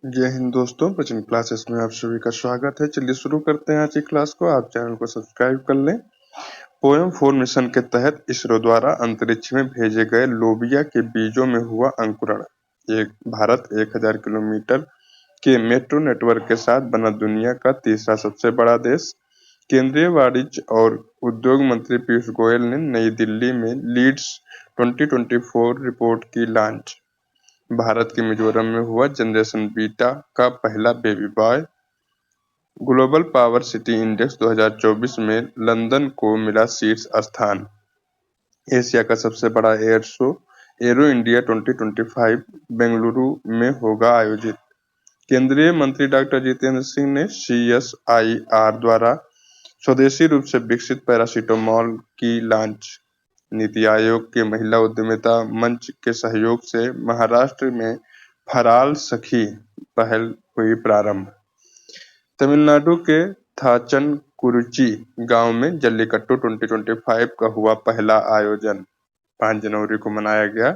जय हिंद दोस्तों, बचन क्लासेस में आप सभी का स्वागत है। चलिए शुरू करते हैं आज की क्लास को। आप चैनल को सब्सक्राइब कर लें। पोएम 4 मिशन के तहत इसरो द्वारा अंतरिक्ष में भेजे गए लोबिया के बीजों में हुआ अंकुरण। भारत 1000 किलोमीटर के मेट्रो नेटवर्क के साथ बना दुनिया का तीसरा सबसे बड़ा देश। केंद्रीय वाणिज्य और उद्योग मंत्री पीयूष गोयल ने नई दिल्ली में लीड्स 2024 रिपोर्ट की लॉन्च। भारत के मिजोरम में हुआ जनरेशन बीटा का पहला baby boy. Global power city index 2024 में लंदन को मिला शीर्ष स्थान। एशिया का सबसे बड़ा air show arrow India 2025 Bengaluru में होगा आयोजित। केंद्रीय मंत्री डॉक्टर जितेंद्र सिंह ने CSIR द्वारा स्वदेशी रूप से विकसित पैरासीटामोल की लॉन्च। नीति आयोग के महिला उद्यमिता मंच के सहयोग से महाराष्ट्र में फराल सखी पहल हुई प्रारंभ। तमिलनाडु के थाचनकुरुची गांव में जल्लीकट्टू 2025 का हुआ पहला आयोजन। 5 जनवरी को मनाया गया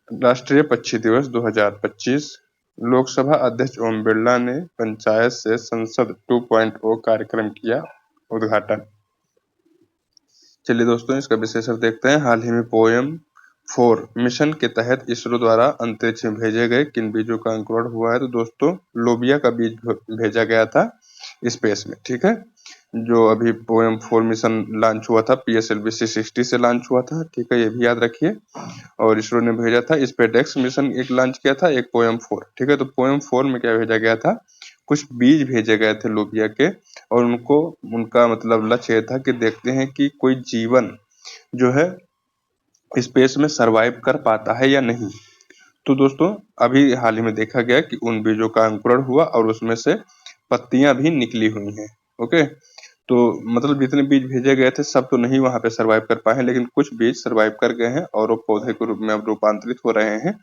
राष्ट्रीय पक्षी दिवस 2025। लोकसभा अध्यक्ष ओम बिरला ने पंचायत से संसद 2.0 कार्यक्रम किया उद्घाटन। चलिए दोस्तों, इसका विशेषण देखते हैं। हाल ही में पोएम 4 मिशन के तहत इसरो द्वारा अंतरिक्ष में भेजे गए किन बीजों का अंकुरण हुआ है? तो दोस्तों, लोबिया का बीज भेजा गया था स्पेस में, ठीक है। जो अभी पोएम 4 मिशन लॉन्च हुआ था, PSLV C60 से लॉन्च हुआ था, ठीक है, ये भी याद रखिए। और इसरो ने भेजा था स्पेसएक्स मिशन एक लॉन्च किया था, एक पोएम 4, ठीक है। तो पोएम 4 में क्या भेजा गया था? कुछ बीज भेजे गए थे लोबिया के, और उनका मतलब लक्ष्य ये था कि देखते हैं कि कोई जीवन जो है स्पेस में सरवाइव कर पाता है या नहीं। तो दोस्तों, अभी हाल ही में देखा गया कि उन बीजों का अंकुरण हुआ और उसमें से पत्तियां भी निकली हुई हैं। ओके, तो मतलब जितने बीज भेजे गए थे सब तो नहीं वहां पे सरवाइव कर पाए हैं, लेकिन कुछ बीज सरवाइव कर गए हैं और वो पौधे के रूप में अब रूपांतरित हो रहे हैं।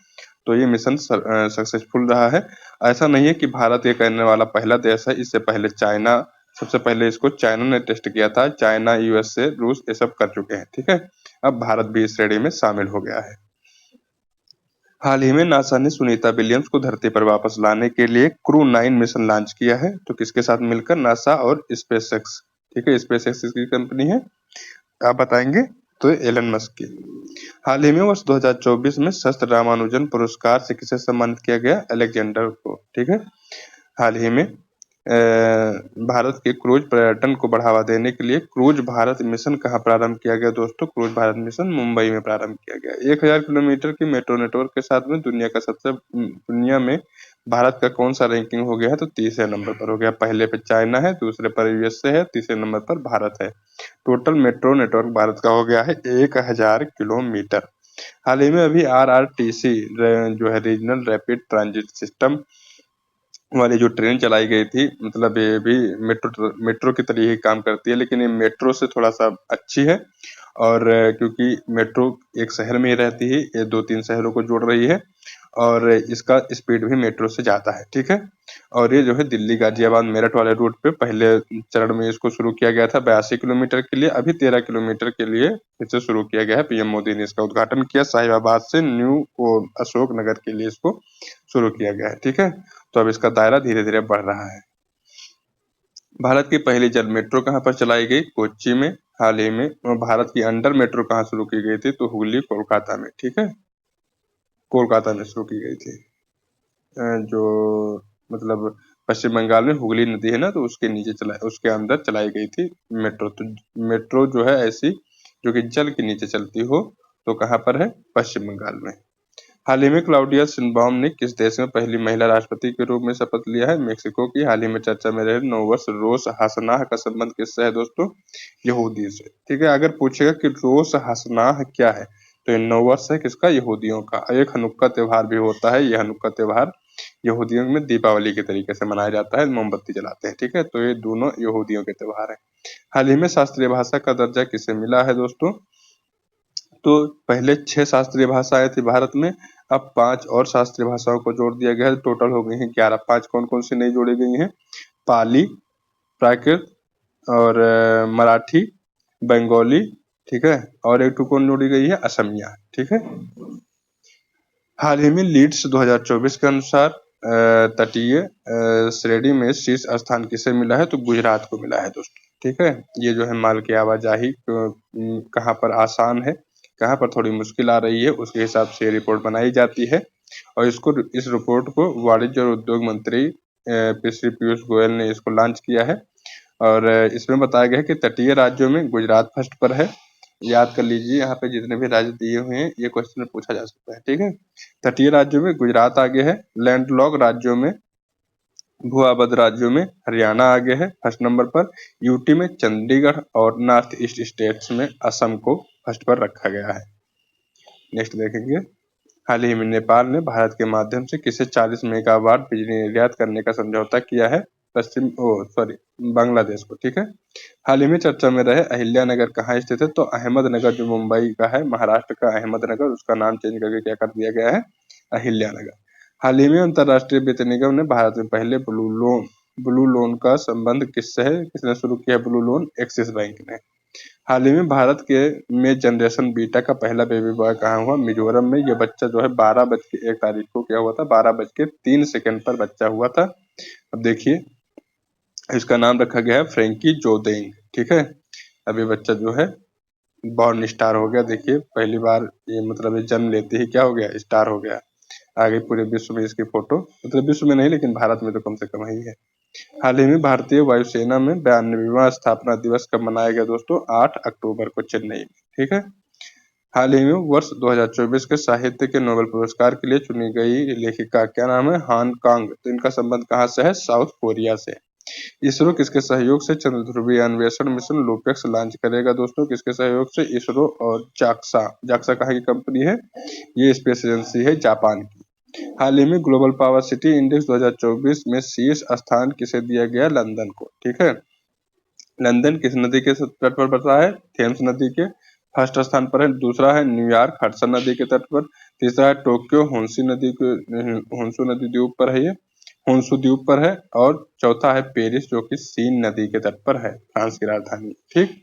तो ये मिशन सक्सेसफुल रहा है। ऐसा नहीं है कि भारत ये करने वाला पहला देश है। इससे पहले चाइना, सबसे पहले इसको चाइना ने टेस्ट किया था। चाइना, USA, रूस ये सब कर चुके हैं, ठीक है। अब भारत भी इस श्रेणी में शामिल हो गया है। हाल ही में नासा ने सुनीता विलियम्स को धरती पर वापस लाने के लिए क्रू 9 मिशन लॉन्च किया है। तो किसके साथ मिलकर? नासा और स्पेसएक्स, ठीक है। स्पेसएक्स की कंपनी है, आप बताएंगे? तो एलन मस्क की। हाल ही में वर्ष 2024 में शस्त्र रामानुजन पुरस्कार से किसे सम्मानित किया गया? अलेक्जेंडर को, ठीक है। हाल ही में भारत के क्रूज पर्यटन को बढ़ावा देने के लिए क्रूज भारत मिशन कहाँ प्रारंभ किया गया? दोस्तों, क्रूज भारत मिशन मुंबई में प्रारंभ किया गया। 1000 किलोमीटर की मेट्रो नेटवर्क के साथ में दुनिया में भारत का कौन सा रैंकिंग हो गया है? तो तीसरे नंबर पर हो गया। पहले पे चाइना है, दूसरे पर USA है, तीसरे नंबर पर भारत है। टोटल मेट्रो नेटवर्क भारत का हो गया है 1000 किलोमीटर। हाल ही में अभी RRTC जो है रीजनल रैपिड ट्रांजिट सिस्टम वाली जो ट्रेन चलाई गई थी, मतलब ये भी मेट्रो की तरह ही काम करती है, लेकिन ये मेट्रो से थोड़ा सा अच्छी है। और क्योंकि मेट्रो एक शहर में ही रहती है, ये 2-3 शहरों को जोड़ रही है और इसका स्पीड भी मेट्रो से जाता है, ठीक है। और ये जो है दिल्ली गाजियाबाद मेरठ वाले रूट पे पहले चरण में इसको शुरू किया गया था 82 किलोमीटर के लिए। अभी 13 किलोमीटर के लिए इसे शुरू किया गया है। PM मोदी ने इसका उद्घाटन किया। साहिबाबाद से न्यू अशोक नगर के लिए इसको शुरू किया गया है, ठीक है। तो अब इसका दायरा धीरे धीरे बढ़ रहा है। भारत की पहली जल मेट्रो कहाँ पर चलाई गई? कोच्चि में। हाल ही में भारत की अंडर मेट्रो कहाँ शुरू की गई थी? तो हुगली, कोलकाता में, ठीक है। कोलकाता में शुरू की गई थी। जो मतलब पश्चिम बंगाल में हुगली नदी है ना, तो उसके अंदर चलाई गई थी मेट्रो। तो मेट्रो जो है ऐसी जो कि जल के नीचे चलती हो, तो कहाँ पर है? पश्चिम बंगाल में। हाल ही में क्लाउडिया शिनबाउम ने किस देश में पहली महिला राष्ट्रपति के रूप में शपथ लिया है? मेक्सिको की। हाल ही में चर्चा में रहे नौवर्ष रोश हसनाह का संबंध किससे है? दोस्तों, यहूदी से, ठीक है। अगर पूछेगा कि रोश हसनाह क्या है, तो ये नौवर्ष है किसका? यहूदियों का। एक हनुक्का त्योहार भी होता है। यह हनुक्का त्योहार यहूदियों में दीपावली के तरीके से मनाया जाता है, मोमबत्ती जलाते हैं, ठीक है। तो ये दोनों यहूदियों के त्योहार है। हाल ही में शास्त्रीय भाषा का दर्जा किसे मिला है? दोस्तों, तो पहले 6 शास्त्रीय भाषाएं थी भारत में, अब 5 और शास्त्रीय भाषाओं को जोड़ दिया गया है। टोटल हो गई हैं 11। 5 कौन कौन सी नई जोड़ी गई हैं? पाली, प्राकृत और मराठी, बंगाली, ठीक है। और एक टू कौन जोड़ी गई है? असमिया, ठीक है। हाल ही में लीड्स 2024 के अनुसार तटीय श्रेणी में शीर्ष स्थान किसे मिला है? तो गुजरात को मिला है दोस्तों। ठीक है, ये जो है माल की आवाजाही कहाँ पर आसान है, कहाँ पर थोड़ी मुश्किल आ रही है, उसके हिसाब से रिपोर्ट बनाई जाती है। और इस रिपोर्ट को वाणिज्य और उद्योग मंत्री श्री पीयूष गोयल ने इसको लॉन्च किया है। और इसमें बताया गया है कि तटीय राज्यों में गुजरात फर्स्ट पर है। याद कर लीजिए, यहाँ पे जितने भी राज्य दिए हुए हैं ये क्वेश्चन में पूछा जा सकता है। ठीक है, तटीय राज्यों में गुजरात आगे है, लैंडलॉक राज्यों में, भू आबद्ध राज्यों में हरियाणा आगे है फर्स्ट नंबर पर, यूटी में चंडीगढ़ और नॉर्थ ईस्ट स्टेट्स में असम को फर्स्ट पर रखा गया है। नेक्स्ट देखेंगे, हाल ही में नेपाल ने भारत के माध्यम से किसे 40 मेगावाट बिजली निर्यात करने का समझौता किया है? बांग्लादेश को। ठीक है, हाल ही में चर्चा में रहे अहिल्यानगर कहाँ स्थित है? तो अहमदनगर, जो मुंबई का है, महाराष्ट्र का अहमदनगर, उसका नाम चेंज करके क्या कर दिया गया है? अहिल्यानगर। हाल ही में अंतरराष्ट्रीय वित्त निगम ने भारत में पहले ब्लू लोन का संबंध किससे है? किसने शुरू किया ब्लू लोन? एक्सिस बैंक ने। हाल ही में भारत के में जनरेशन बीटा का पहला बेबी बॉय कहाँ हुआ? मिजोरम में। ये बच्चा जो है 12:01 को क्या हुआ था? 12:03 पर बच्चा हुआ था। अब देखिए, इसका नाम रखा गया है फ्रेंकी जोदेंग। ठीक है, अब ये बच्चा जो है बॉर्न स्टार हो गया। देखिए, पहली बार ये मतलब ये जन्म लेते ही क्या हो गया? स्टार हो गया। आगे पूरे विश्व में इसकी फोटो, मतलब विश्व में नहीं लेकिन भारत में तो कम से कम ही है। हाल ही में भारतीय वायुसेना में 92वां स्थापना दिवस कब मनाया गया दोस्तों? 8 अक्टूबर को चेन्नई में। ठीक है, हाल ही में वर्ष 2024 के साहित्य के नोबेल पुरस्कार के लिए चुनी गई लेखिका क्या नाम है? हान कांग। तो इनका संबंध कहाँ से है? साउथ कोरिया से। इसरो किसके सहयोग से चंद्र ध्रुवीय अन्वेषण मिशन लूपेक्स लॉन्च करेगा दोस्तों? किसके सहयोग से? इसरो और जाक्सा। जाक्सा कहाँ की कंपनी है? ये स्पेस एजेंसी है जापान की। हाल ही में ग्लोबल पावर सिटी इंडेक्स 2024 में शीर्ष स्थान किसे दिया गया? लंदन को। ठीक है, लंदन किस नदी के तट पर बसा है? थेम्स नदी के फर्स्ट स्थान पर है। दूसरा है न्यूयॉर्क, हडसन नदी के तट पर। तीसरा है टोक्यो, होंसू नदी द्वीप पर है, ये होंसू द्वीप पर है। और चौथा है पेरिस, जो कि सीन नदी के तट पर है, फ्रांस की राजधानी। ठीक,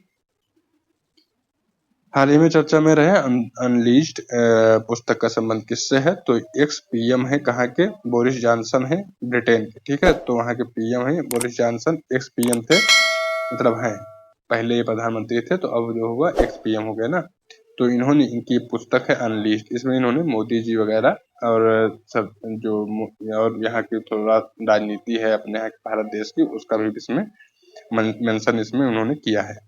हाल ही में चर्चा में रहे अनलीज्ड पुस्तक का संबंध किससे है? तो एक्स पीएम है कहाँ के? बोरिस जॉनसन है, ब्रिटेन के। ठीक है, तो वहाँ के पीएम है बोरिस जॉनसन, एक्स पीएम थे, मतलब हैं, पहले ये प्रधानमंत्री थे, तो अब जो हुआ एक्स पीएम हो गए ना। तो इन्होंने, इनकी पुस्तक है अनलीज्ड, इसमें इन्होंने मोदी जी वगैरह और सब जो और यहाँ की थोड़ा राजनीति है अपने यहाँ भारत देश की, उसका भी इसमें मेंशन इसमें उन्होंने किया है।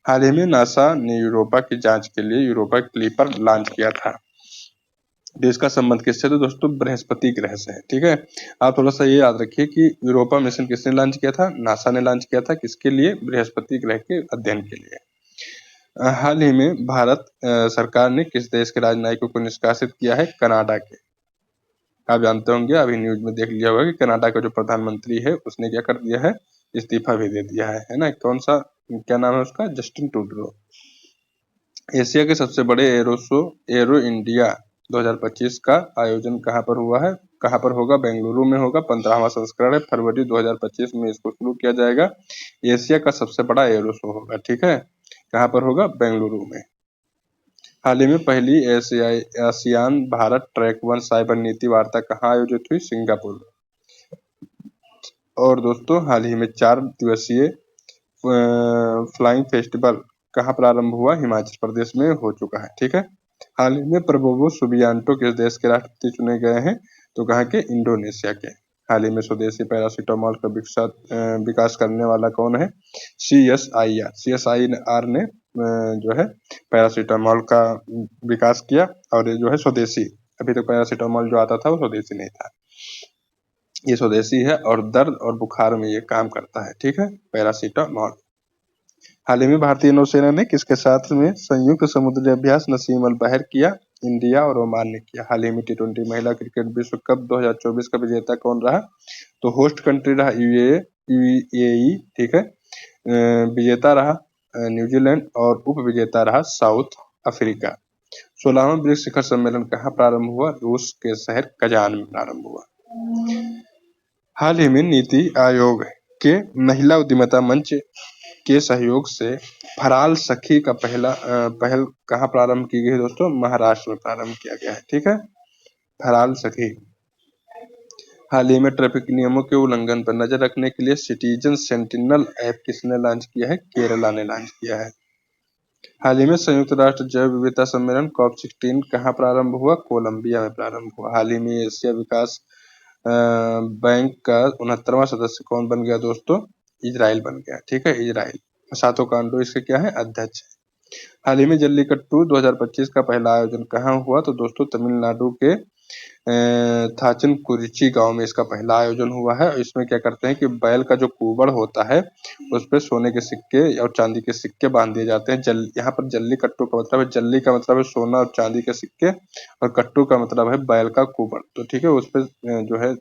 हाल ही में नासा ने यूरोपा की जांच के लिए यूरोपा क्लिपर लॉन्च किया था। देश का संबंध किससे? तो दोस्तों बृहस्पति ग्रह से है। ठीक है, आप थोड़ा सा ये याद रखिए कि यूरोपा मिशन किसने लॉन्च किया था? नासा ने लॉन्च किया था। किसके लिए? बृहस्पति ग्रह के अध्ययन के लिए। हाल ही में भारत सरकार ने किस देश के राजनयिकों को निष्कासित किया है? कनाडा के। आप जानते होंगे, अभी न्यूज में देख लिया होगा कि कनाडा का जो प्रधानमंत्री है उसने क्या कर दिया है? इस्तीफा भी दे दिया है ना। कौन सा, क्या नाम है उसका? Justin Trudeau. एशिया के सबसे बड़े एरो शो एरो इंडिया 2025 का आयोजन कहाँ पर हुआ है? कहाँ पर होगा? बेंगलुरु में होगा। 15वां संस्करण है, फरवरी 2025 में इसको शुरू किया जाएगा। एशिया का सबसे बड़ा एरो शो होगा। ठीक है, कहाँ पर होगा? बेंगलुरु में। हाल ही में पहली आसियान भारत ट्रैक 1 साइबर नीति वार्ता कहाँ आयोजित हुई? सिंगापुर। और दोस्तों हाल ही में 4 दिवसीय फ्लाइंग फेस्टिवल कहाँ प्रारंभ हुआ? हिमाचल प्रदेश में हो चुका है। ठीक है, हाल ही में प्रबोवो सुबियांटो किस देश के राष्ट्रपति चुने गए हैं? तो कहाँ के? इंडोनेशिया के। हाल ही में स्वदेशी पैरासीटामोल का विकास करने वाला कौन है? CSIR ने जो है पैरासीटामोल का विकास किया, और ये जो है स्वदेशी, अभी तक पैरासीटामोल जो आता था वो स्वदेशी नहीं था, ये स्वदेशी है और दर्द और बुखार में ये काम करता है। ठीक है, पैरासीटामोल। हाल ही में भारतीय नौसेना ने किसके साथ में संयुक्त समुद्री अभ्यास नसीम अल बहर किया? इंडिया और ओमान ने किया। हाल ही में T20 महिला क्रिकेट विश्व कप 2024 का विजेता कौन रहा? तो होस्ट कंट्री रहा यूएई। ठीक है, विजेता रहा न्यूजीलैंड और उप विजेता रहा साउथ अफ्रीका। 16वां ब्रिक्स शिखर सम्मेलन कहाँ प्रारंभ हुआ? रूस के शहर कजान में प्रारंभ हुआ। हाल ही में नीति आयोग के महिला उद्यमिता मंच के सहयोग से फराल सखी का पहल कहाँ प्रारंभ की गई दोस्तों? महाराष्ट्र में प्रारंभ किया गया है। ठीक है, फराल सखी। हाल ही में ट्रैफिक नियमों के उल्लंघन पर नजर रखने के लिए सिटीजन सेंटिनल ऐप किसने लॉन्च किया है? केरला ने लॉन्च किया है। हाल ही में संयुक्त राष्ट्र जैव विविधता सम्मेलन COP16 कहाँ प्रारंभ हुआ? कोलंबिया में प्रारंभ हुआ। हाल ही में एशिया विकास बैंक का 69वां सदस्य कौन बन गया दोस्तों? इजराइल बन गया। ठीक है, इजराइल। सातो कांडो इसके क्या है? अध्यक्ष। हाल ही में जल्लीकट्टू 2025 का पहला आयोजन कहाँ हुआ? तो दोस्तों तमिलनाडु के थाचनकुरिची गांव में इसका पहला आयोजन हुआ है। इसमें क्या करते हैं कि बैल का जो कुबड़ होता है उस पे सोने के सिक्के और चांदी के सिक्के बांध दिए जाते हैं। यहाँ पर जल्लीकट्टू का मतलब है, जल्ली का मतलब है सोना और चांदी के सिक्के, और कट्टू का मतलब है बैल का कुबड़। तो ठीक है, उस पे जो है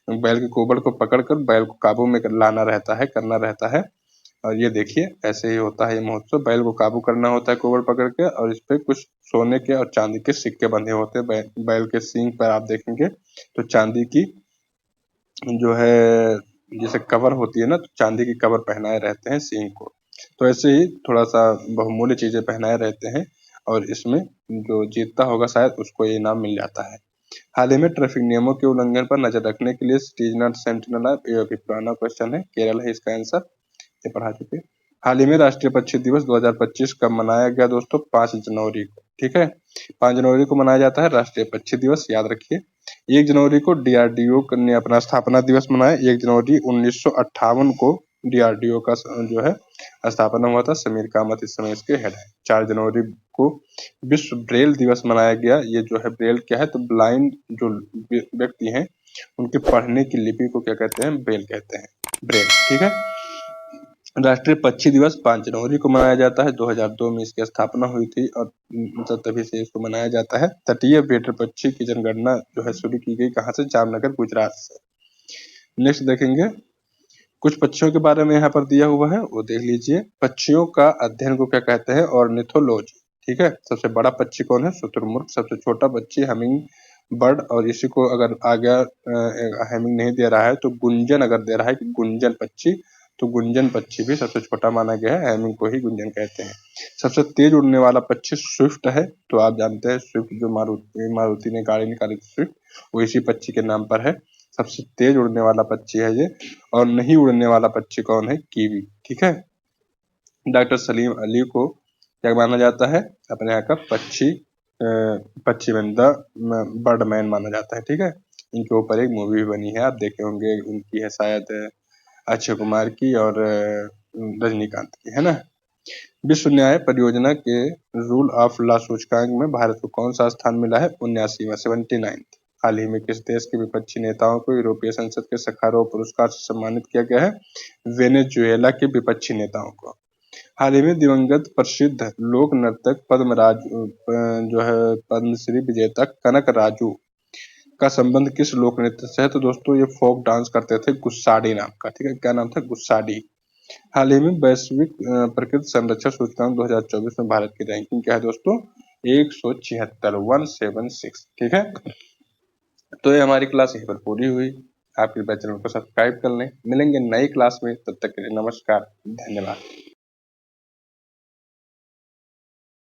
बैल के कुबड़ को पकड़कर बैल को काबू में लाना रहता है, करना रहता है। और ये देखिए ऐसे ही होता है ये महोत्सव। बैल को काबू करना होता है कुबड़ पकड़ के, और इस पे कुछ सोने के और चांदी के सिक्के बंधे होते हैं। बैल के सींग पर आप देखेंगे तो चांदी की जो है जैसे कवर होती है ना, तो चांदी की कवर पहनाए रहते हैं सींग को। तो ऐसे ही थोड़ा सा बहुमूल्य चीजें पहनाए रहते हैं, और इसमें जो जीतता होगा शायद उसको ये इनाम मिल जाता है। हाल ही में ट्रैफिक नियमों के उल्लंघन पर नजर रखने के लिए सिटीजन सेंटिनल ऐप, ये अभी पुराना क्वेश्चन है, केरल है इसका आंसर, ये पढ़ा चुके। हाल ही में राष्ट्रीय पक्षी दिवस 2025 कब मनाया गया दोस्तों? 5 जनवरी को। ठीक है, 5 जनवरी को मनाया जाता है राष्ट्रीय पक्षी दिवस, याद रखिए। 1 जनवरी को DRDO ने अपना स्थापना दिवस मनाया। 1 जनवरी 1958 को DRDO का जो है स्थापना हुआ था। समीर कामत इस समय इसके हेड है। 4 जनवरी को विश्व ब्रेल दिवस मनाया गया। ये जो है ब्रेल क्या है? तो ब्लाइंड जो व्यक्ति हैं उनके पढ़ने की लिपि को क्या कहते हैं? ब्रेल कहते हैं, ब्रेल। ठीक है। राष्ट्रीय पक्षी दिवस 5 जनवरी को मनाया जाता है। 2002 में इसकी स्थापना हुई थी, और मतलब तभी से इसको मनाया जाता है। तटीय वेटर पक्षी की जनगणना जो है शुरू की गई कहाँ से? जामनगर, गुजरात से। नेक्स्ट देखेंगे, कुछ पक्षियों के बारे में यहाँ पर दिया हुआ है, वो देख लीजिए। पक्षियों का अध्ययन को क्या कहते हैं? ऑर्निथोलॉजी। ठीक है, सबसे बड़ा पक्षी कौन है? शुतुरमुर्ग। सबसे छोटा पक्षी हमिंग बर्ड, और इसी को अगर आ गया हेमिंग नहीं दे रहा है तो गुंजन अगर दे रहा है कि गुंजन पक्षी, तो गुंजन पक्षी भी सबसे छोटा माना गया है, हेमिंग को ही गुंजन कहते हैं। सबसे तेज उड़ने वाला पक्षी स्विफ्ट है। तो आप जानते हैं स्विफ्ट जो मारुति ने गाड़ी निकाली थी स्विफ्ट, वो इसी पक्षी के नाम पर है। सबसे तेज उड़ने वाला पक्षी है ये। और नहीं उड़ने वाला पक्षी कौन है? कीवी। ठीक है। डॉक्टर सलीम अली को क्या माना जाता है? अपने यहाँ का पक्षी मैन, द बर्डमैन माना जाता है। ठीक है, इनके ऊपर एक मूवी भी बनी है, आप देखे होंगे, उनकी है शायद अक्षय कुमार की और रजनीकांत की, है ना। विश्व न्याय परियोजना के रूल ऑफ लॉ सूचकांक में भारत को कौन सा स्थान मिला है? 79वां, 79। हाल ही में किस देश के विपक्षी नेताओं को यूरोपीय संसद के सखारोव पुरस्कार से सम्मानित किया गया है? वेनेजुएला के विपक्षी नेताओं को। हाल ही में दिवंगत प्रसिद्ध लोक नर्तक जो है पद्मश्री विजेता कनक राजू का संबंध किस लोक नृत्य से है? तो दोस्तों ये फोक डांस करते थे, गुस्साडी नाम का। ठीक है, क्या नाम था? गुस्साडी। हाल ही में वैश्विक प्रकृति संरक्षण सूचकांक 2024 में भारत की रैंकिंग क्या है दोस्तों? 176, 176। ठीक है, तो ये हमारी क्लास यहीं पर पूरी हुई। आप कृपया चैनल को सब्सक्राइब कर लें। मिलेंगे नई क्लास में, तब तक के लिए नमस्कार, धन्यवाद।